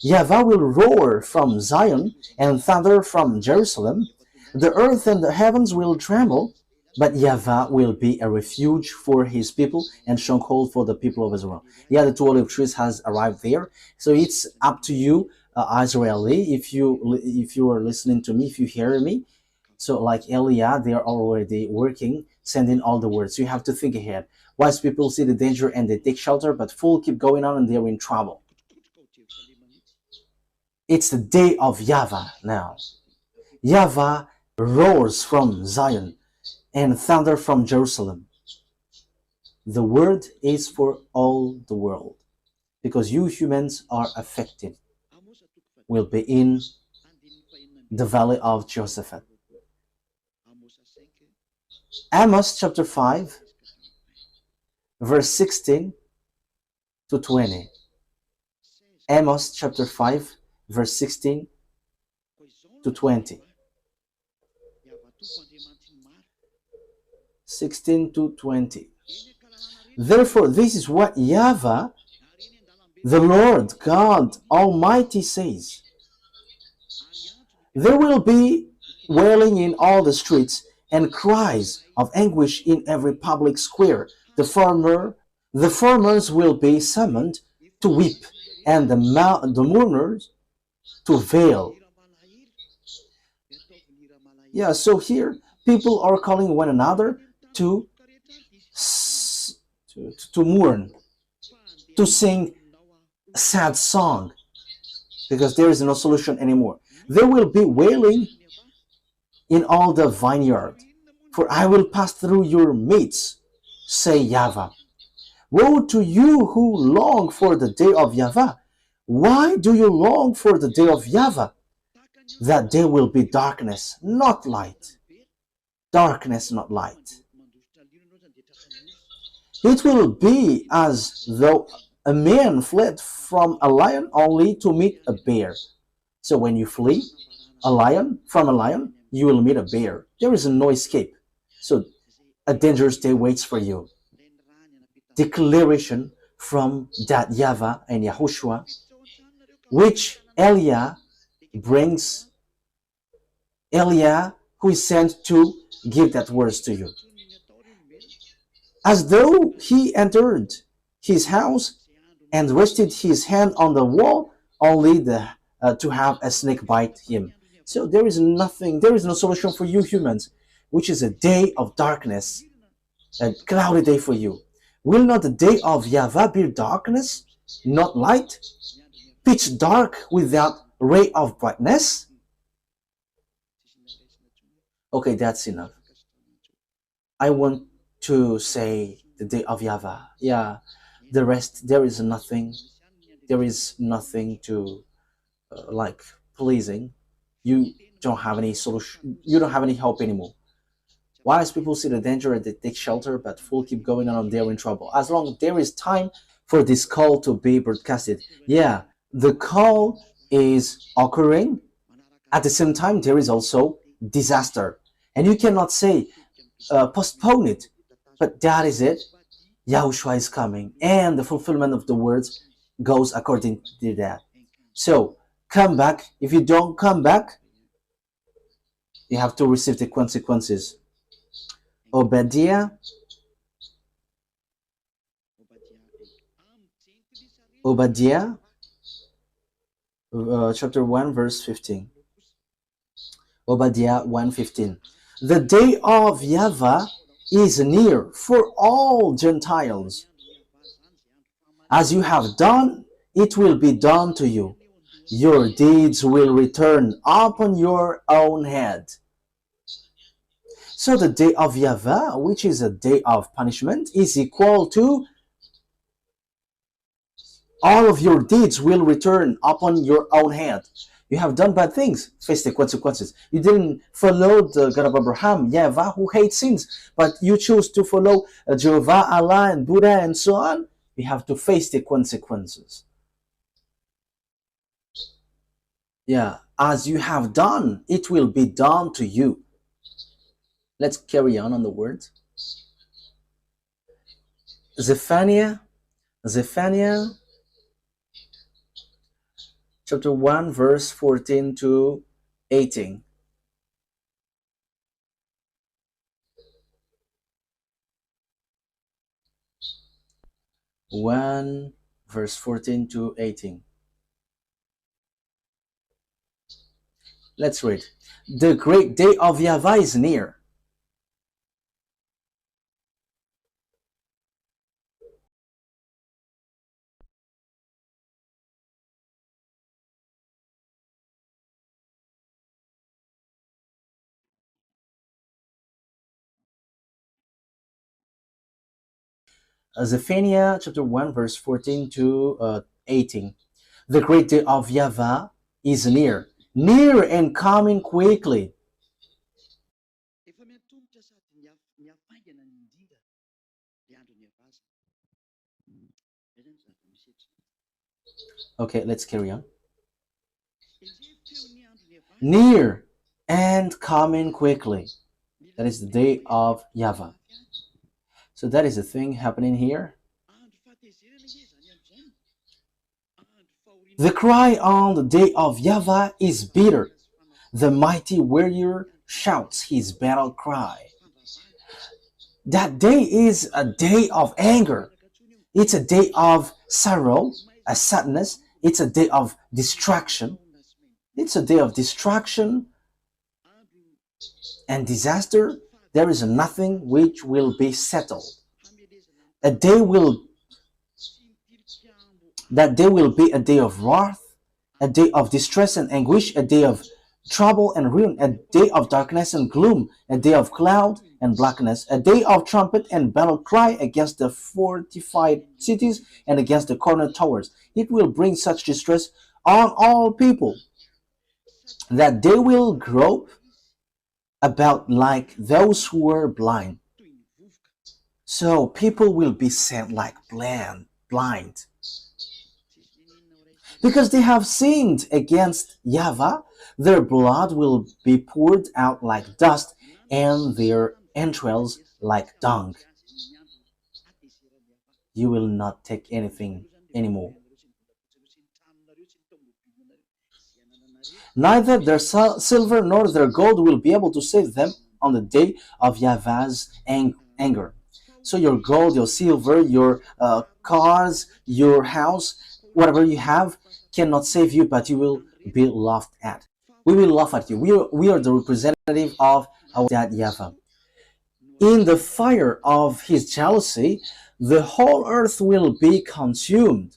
YAHVAH will roar from Zion and thunder from Jerusalem. The earth and the heavens will tremble, but YAHVAH will be a refuge for his people and stronghold for the people of Israel. Yeah, the two olive trees has arrived there. So it's up to you, Israeli, if you are listening to me, if you hear me. So like Eliah, they are already working, sending all the words. So you have to think ahead. Wise people see the danger and they take shelter, but fools keep going on and they're in trouble. It's the day of YAHVAH now. YAHVAH roars from Zion and thunder from Jerusalem. The word is for all the world, because you humans are affected. Will be in the valley of Jehoshaphat. Amos chapter 5, verse 16 to 20. Amos chapter 5, verse 16 to 20. 16 to 20. Therefore, this is what YAHVAH, the Lord God Almighty says. There will be wailing in all the streets and cries of anguish in every public square. The farmers will be summoned to weep, and the mourners to wail. Yeah, so here people are calling one another to mourn, to sing a sad song, because there is no solution anymore. There will be wailing in all the vineyard, for I will pass through your midst, say YAHVAH. Woe to you who long for the day of YAHVAH. Why do you long for the day of YAHVAH? That day will be darkness, not light. Darkness, not light. It will be as though a man fled from a lion only to meet a bear. So when you flee from a lion, you will meet a bear. There is no escape. So a dangerous day waits for you. Declaration from that YAHVAH and YAHOSHUAH, which Eliah brings. Eliah, who is sent to give that words to you. As though he entered his house and rested his hand on the wall, only to have a snake bite him. So there is nothing, there is no solution for you humans, which is a day of darkness, a cloudy day for you. Will not the day of YAHVAH be darkness, not light, pitch dark without ray of brightness? Okay, that's enough. I want to say the day of YAHVAH. Yeah, the rest, there is nothing to like pleasing. You don't have any solution, you don't have any help anymore. Wise people see the danger and they take shelter, but fools keep going on and they're in trouble. As long as there is time for this call to be broadcasted. Yeah, the call is occurring. At the same time, there is also disaster. And you cannot say, postpone it. But that is it. Yahushua is coming. And the fulfillment of the words goes according to that. So, come back. If you don't come back, you have to receive the consequences. Obadiah chapter 1, verse 15. Obadiah 1:15. The day of YAHVAH is near for all Gentiles. As you have done, it will be done to you. Your deeds will return upon your own head. So the day of YAHVAH, which is a day of punishment, is equal to all of your deeds will return upon your own head. You have done bad things, face the consequences. You didn't follow the God of Abraham, YAHVAH, who hates sins, but you choose to follow Jehovah, Allah, and Buddha, and so on. You have to face the consequences. Yeah, as you have done, it will be done to you. Let's carry on the words. Zephaniah chapter 1, verse 14 to 18. Verse 14 to 18. Let's read. The great day of YAHVAH is near. Zephaniah chapter 1, verse 14 to 18. The great day of YAHVAH is near and coming quickly. Okay, let's carry on. Near and coming quickly. That is the day of YAHVAH. So that is the thing happening here. The cry on the day of YAHVAH is bitter. The mighty warrior shouts his battle cry. That day is a day of anger. It's a day of sorrow, a sadness. It's a day of distraction. It's a day of distraction and disaster. There is nothing which will be settled. That day will be a day of wrath, a day of distress and anguish, a day of trouble and ruin, a day of darkness and gloom, a day of cloud and blackness, a day of trumpet and battle cry against the fortified cities and against the corner towers. It will bring such distress on all people that they will grope about like those who were blind. So people will be sent like blind. Because they have sinned against YAHVAH, their blood will be poured out like dust and their entrails like dung. You will not take anything anymore. Neither their silver nor their gold will be able to save them on the day of YAHVAH's anger. So your gold, your silver, your cars, your house, whatever you have cannot save you, but you will be laughed at. We will laugh at you. We are the representative of our dad YAHVAH. In the fire of his jealousy, the whole earth will be consumed,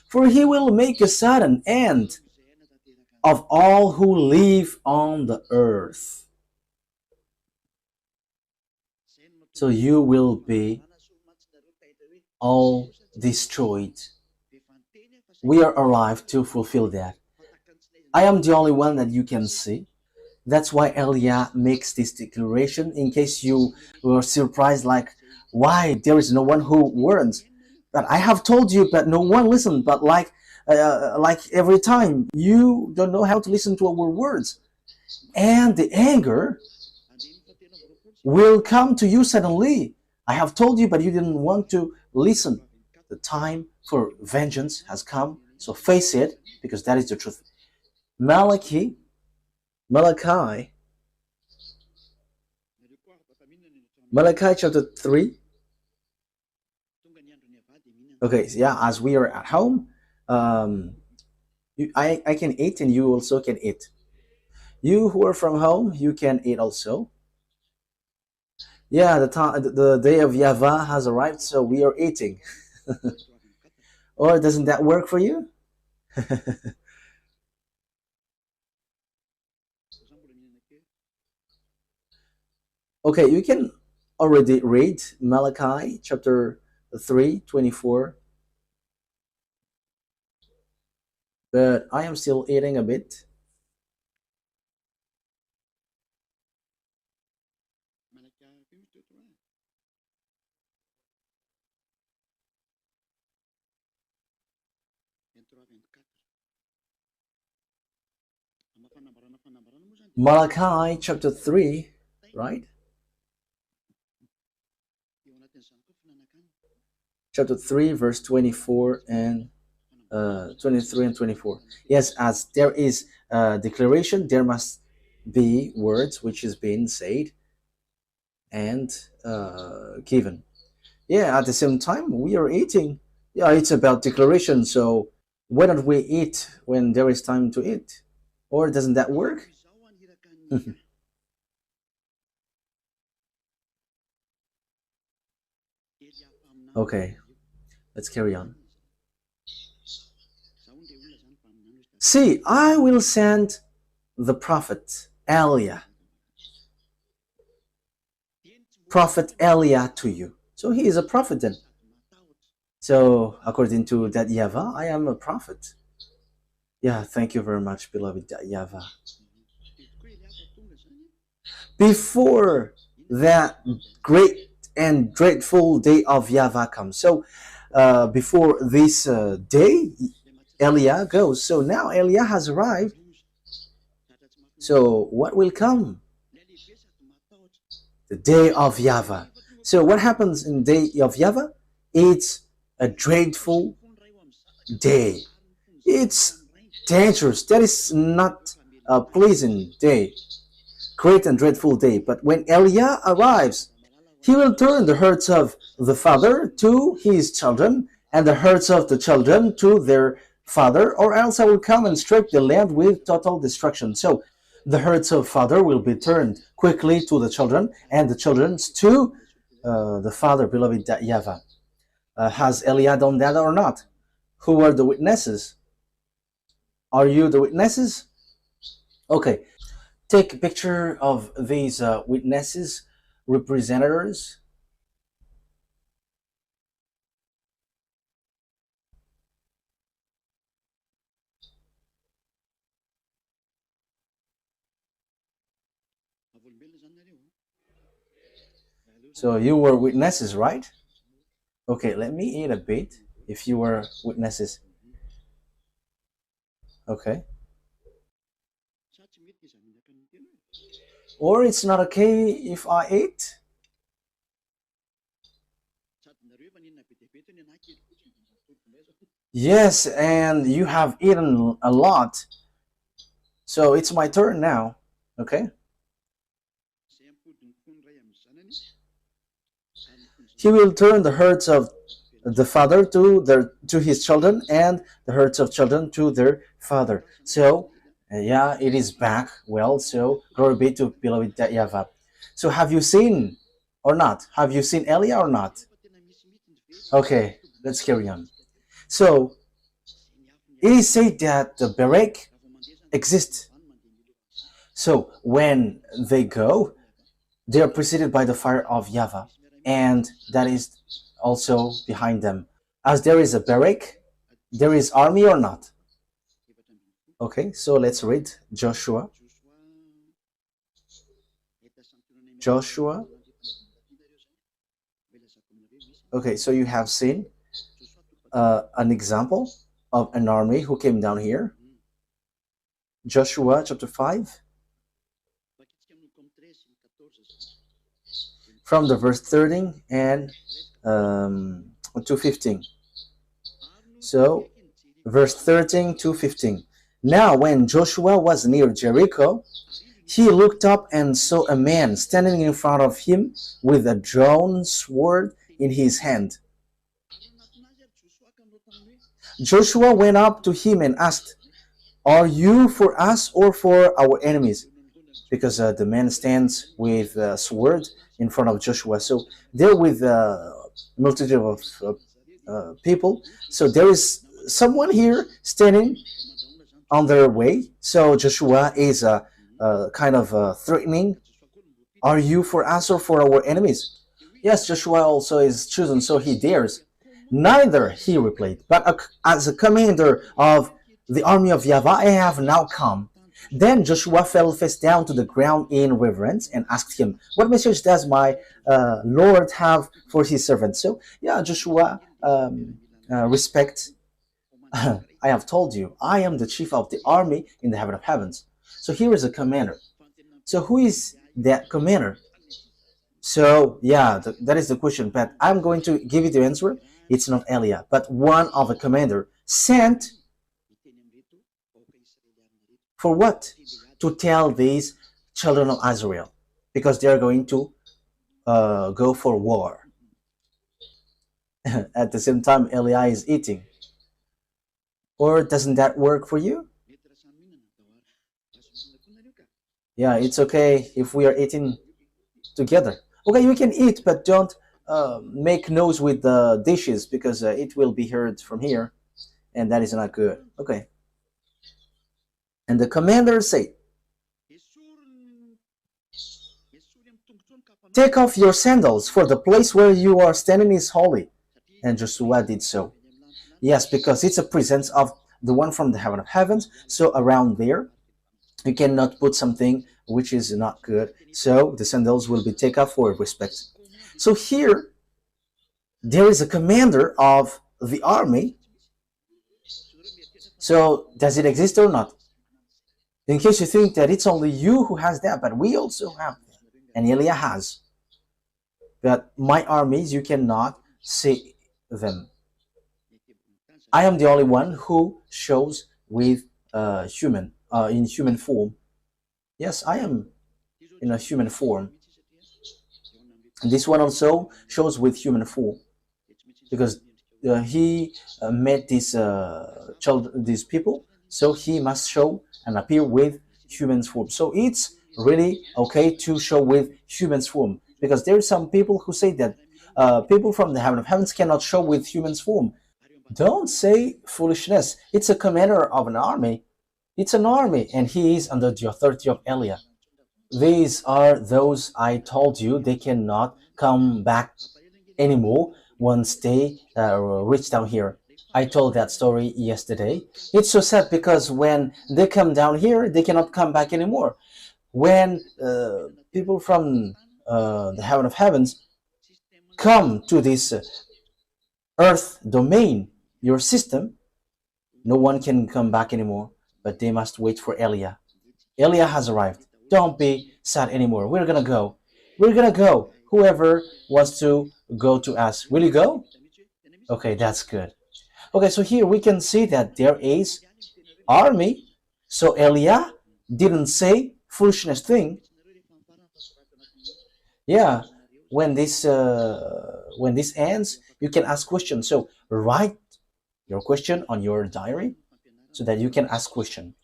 for he will make a sudden end of all who live on the earth. So you will be all destroyed. We are alive to fulfill that. I am the only one that you can see. That's why Elia makes this declaration, in case you were surprised, like, why there is no one who warns. But I have told you, but no one listened. But like every time, you don't know how to listen to our words. And the anger will come to you suddenly. I have told you, but you didn't want to listen. The time for vengeance has come, so face it, because that is the truth. Malachi chapter 3. Okay, yeah, as we are at home, I can eat and you also can eat. You who are from home, you can eat also. Yeah, the day of YAHVAH has arrived, so we are eating. Or doesn't that work for you? Okay, you can already read Malachi chapter 3:24, but I am still eating a bit. Malachi chapter 3, right? Chapter 3, verse 24 and 23 and 24. Yes, as there is a declaration, there must be words which is being said and given. Yeah, at the same time, we are eating. Yeah, it's about declaration. So why don't we eat when there is time to eat? Or doesn't that work? Okay, let's carry on. See, I will send the prophet Elia to you. So he is a prophet then. So according to that YAHVAH, I am a prophet. Yeah, thank you very much, beloved YAHVAH. Before that great and dreadful day of YAHVAH comes. So before this day, Elia goes. So now Elia has arrived. So what will come? The day of YAHVAH. So what happens in the day of YAHVAH? It's a dreadful day. It's dangerous. That is not a pleasant day. Great and dreadful day. But when Elia arrives, he will turn the hearts of the father to his children, and the hearts of the children to their father, or else I will come and strike the land with total destruction. So the hearts of father will be turned quickly to the children, and the children's to the father, beloved YAHVAH. Has Elia done that or not? Who are the witnesses? Are you the witnesses? Okay, take a picture of these witnesses, representatives. So you were witnesses, right? Okay, let me eat a bit if you were witnesses. Okay. Or it's not okay if I eat? Yes, and you have eaten a lot. So it's my turn now. Okay. He will turn the hearts of the father to his children, and the hearts of children to their father. So yeah, it is back. Well, so glory be to beloved YAHVAH. So have you seen or not? Have you seen Elia or not? Okay, let's carry on. So it is said that the Berek exists. So when they go, they are preceded by the fire of YAHVAH, and that is also behind them. As there is a Berek, there is army or not? Okay, so let's read Joshua. Joshua. Okay, so you have seen an example of an army who came down here. Joshua chapter 5. From the verse 13 and to 15. So, verse 13 to 15. Now, when Joshua was near Jericho, he looked up and saw a man standing in front of him with a drawn sword in his hand. Joshua went up to him and asked, Are you for us or for our enemies? Because the man stands with a sword in front of Joshua. So they're with a multitude of people. So there is someone here standing on their way. So Joshua is kind of threatening. Are you for us or for our enemies? Yes, Joshua also is chosen, so he dares. Neither, he replied, but as a commander of the army of YAHVAH, I have now come. Then Joshua fell face down to the ground in reverence and asked him, what message does my Lord have for his servant? So, yeah, Joshua respect. I have told you, I am the chief of the army in the heaven of heavens. So here is a commander. So who is that commander? So yeah, that is the question. But I'm going to give you the answer. It's not Elia, but one of the commander sent for what? To tell these children of Israel, because they are going to go for war. At the same time, Elia is eating. Or doesn't that work for you? Yeah, it's okay if we are eating together. Okay, you can eat, but don't make noise with the dishes because it will be heard from here, and that is not good. Okay. And the commander said, take off your sandals, for the place where you are standing is holy. And Joshua did so. Yes, because it's a presence of the one from the heaven of heavens. So around there, you cannot put something which is not good. So the sandals will be taken off for respect. So here, there is a commander of the army. So does it exist or not? In case you think that it's only you who has that, but we also have that. And Elia has. But my armies, you cannot see them. I am the only one who shows with in human form. Yes, I am in a human form. And this one also shows with human form, because he met these people, so he must show and appear with human form. So it's really okay to show with human form, because there are some people who say that people from the heaven of heavens cannot show with human form. Don't say foolishness. It's a commander of an army. It's an army, and he is under the authority of Elia. These are those I told you they cannot come back anymore once they reach down here. I told that story yesterday. It's so sad because when they come down here, they cannot come back anymore. When people from the heaven of heavens come to this earth domain, your system, no one can come back anymore, but they must wait for Elia. Elia has arrived. Don't be sad anymore. We're gonna go. We're gonna go. Whoever wants to go to us. Will you go? Okay, that's good. Okay, so here we can see that there is army. So Elia didn't say foolishness thing. Yeah, when this ends, you can ask questions. So write your question on your diary so that you can ask question.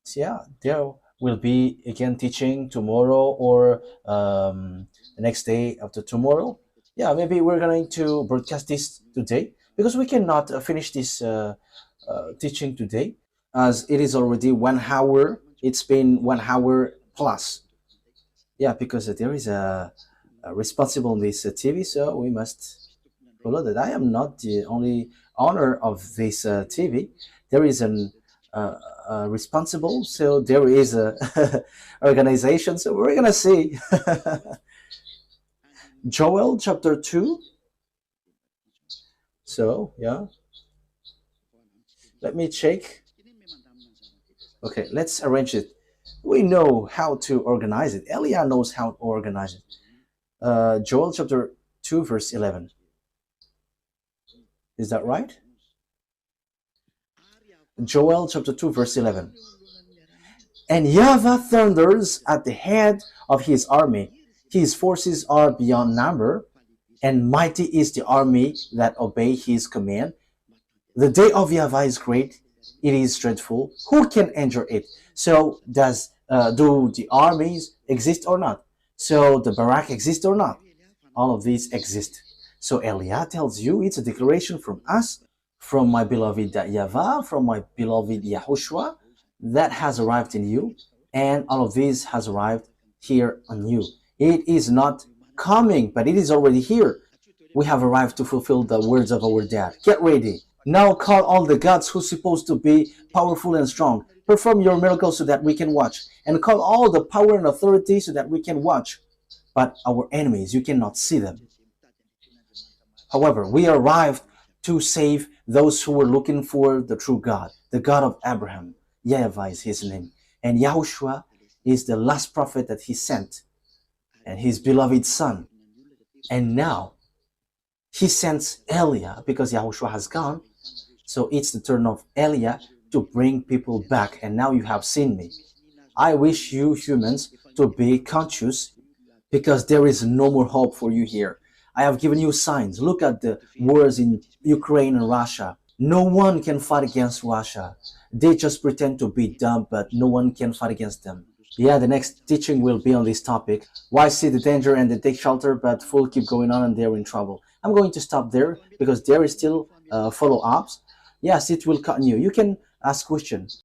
So yeah, there will be again teaching tomorrow or the next day after tomorrow. Yeah, maybe we're going to broadcast this today because we cannot finish this teaching today as it is already 1 hour. It's been 1 hour plus. Yeah, because there is a responsible in this TV, so we must follow that. I am not the only owner of this TV. There is an responsible, so there is a organization. So we're gonna see. Joel chapter 2. So yeah, let me check. Okay, let's arrange it. We know how to organize it. Elia knows how to organize it. Joel chapter 2 verse 11. Is that right? Joel chapter 2 verse 11. And YAHVAH thunders at the head of his army. His forces are beyond number, and mighty is the army that obey his command. The day of YAHVAH is great. It is dreadful. Who can endure it? So do the armies exist or not? So the barrack exist or not? All of these exist. So Elia tells you it's a declaration from us, from my beloved YAHVAH, from my beloved YAHOSHUAH, that has arrived in you, and all of this has arrived here on you. It is not coming, but it is already here. We have arrived to fulfill the words of our dad. Get ready. Now call all the gods who's supposed to be powerful and strong. Perform your miracles so that we can watch. And call all the power and authority so that we can watch. But our enemies, you cannot see them. However, we arrived to save those who were looking for the true God, the God of Abraham. YAHVAH is his name. And YAHOSHUAH is the last prophet that he sent, and his beloved son. And now he sends Elia because YAHOSHUAH has gone. So it's the turn of Elia to bring people back. And now you have seen me. I wish you humans to be conscious, because there is no more hope for you here. I have given you signs. Look at the wars in Ukraine and Russia. No one can fight against Russia. They just pretend to be dumb, but no one can fight against them. Yeah, the next teaching will be on this topic. Why see the danger and they take shelter, but full keep going on and they're in trouble. I'm going to stop there because there is still follow-ups. Yes, it will continue. You can ask questions.